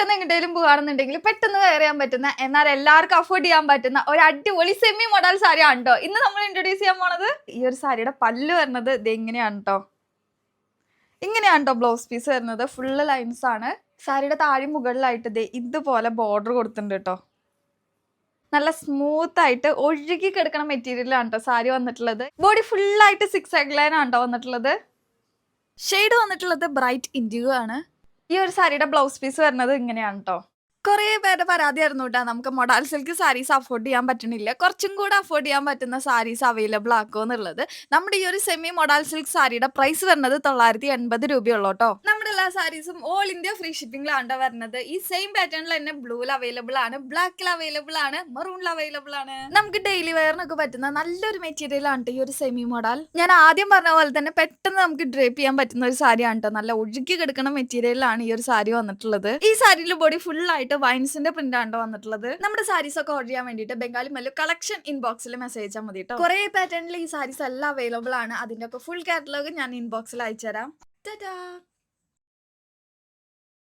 പെട്ടെന്ന് എങ്ങോട്ടേലും പോവാണെന്നുണ്ടെങ്കിൽ പെട്ടെന്ന് വെയർ ചെയ്യാൻ പറ്റുന്ന എന്നാൽ എല്ലാവർക്കും അഫോർഡ് ചെയ്യാൻ പറ്റുന്ന ഒരു അടിപൊളി സെമി മോഡൽ സാരി ആണ് കേട്ടോ ഇന്ന് നമ്മൾ ഇൻട്രൊഡ്യൂസ് ചെയ്യാൻ പോണത്. ഈ ഒരു സാരിയുടെ പല്ല് വരുന്നത് ഇത് എങ്ങനെയാണ് കേട്ടോ, ഇങ്ങനെയാണ് കേട്ടോ ബ്ലൗസ് പീസ് വരുന്നത്. ഫുള്ള് ലൈൻസ് ആണ്. സാരിയുടെ താഴെ മുകളിലായിട്ട് ഇതുപോലെ ബോർഡർ കൊടുത്തിട്ടുണ്ട് കേട്ടോ. നല്ല സ്മൂത്ത് ആയിട്ട് ഒഴുകി കിടക്കണ മെറ്റീരിയലാണ് കേട്ടോ സാരി വന്നിട്ടുള്ളത്. ബോഡി ഫുള്ളായിട്ട് 6 ലൈൻ ആണ് കേട്ടോ വന്നിട്ടുള്ളത്. ഷെയ്ഡ് വന്നിട്ടുള്ളത് ബ്രൈറ്റ് ഇൻഡിഗോ ആണ്. ഈ ഒരു സാരിയുടെ ബ്ലൗസ് പീസ് വരുന്നത് ഇങ്ങനെയാണ് കേട്ടോ. കുറേ പേരുടെ പരാതിയായിരുന്നു കേട്ടോ, നമുക്ക് മൊഡാൽ സിൽക്ക് സാരീസ് അഫോർഡ് ചെയ്യാൻ പറ്റണില്ല, കുറച്ചും കൂടെ അഫോർഡ് ചെയ്യാൻ പറ്റുന്ന സാരീസ് അവൈലബിൾ ആക്കുമോ എന്നുള്ളത്. നമ്മുടെ ഈ ഒരു സെമി മൊഡാൽ സിൽക്ക് സാരിയുടെ പ്രൈസ് വരുന്നത് 980 രൂപയുള്ളൂ കേട്ടോ. നമ്മുടെ എല്ലാ സാരീസും ഓൾ ഇന്ത്യ ഫ്രീ ഷിപ്പിംഗിലാണ് വരുന്നത്. ഈ സെയിം പാറ്റേണിൽ തന്നെ ബ്ലൂവിൽ അവൈലബിൾ ആണ്, ബ്ലാക്കിൽ അവൈലബിൾ ആണ്, മെറൂണിൽ അവൈലബിൾ ആണ്. നമുക്ക് ഡെയിലി വെയറിനൊക്കെ പറ്റുന്ന നല്ലൊരു മെറ്റീരിയൽ ആണ് ഈ ഒരു സെമി മോഡൽ. ഞാൻ ആദ്യം പറഞ്ഞ പോലെ തന്നെ പെട്ടെന്ന് നമുക്ക് ഡ്രേപ്പ് ചെയ്യാൻ പറ്റുന്ന ഒരു സാരിയാണ് കേട്ടോ. നല്ല ഒഴുകി കിടക്കുന്ന മെറ്റീരിയലാണ് ഈ ഒരു സാരി വന്നിട്ടുള്ളത്. ഈ സാരിയിലെ ബോഡി ഫുൾ ആയിട്ട് വൈൻസിന്റെ പ്രിന്റ് ആണ് വന്നിട്ടുള്ളത്. നമ്മുടെ സാരീസ് ഒക്കെ ഓർഡർ ചെയ്യാൻ വേണ്ടിയിട്ട് ബംഗാളി മല്ലു കളക്ഷൻ ഇൻബോക്സിൽ മെസ്സേജ് അയച്ചാൽ മതി കേട്ടോ. കുറെ പാറ്റേണിൽ ഈ സാരീസ് എല്ലാം അവൈലബിൾ ആണ്. അതിന്റെ ഒക്കെ ഫുൾ കാറ്റലോഗ് ഞാൻ ഇൻബോക്സിൽ അയച്ചുതരാം.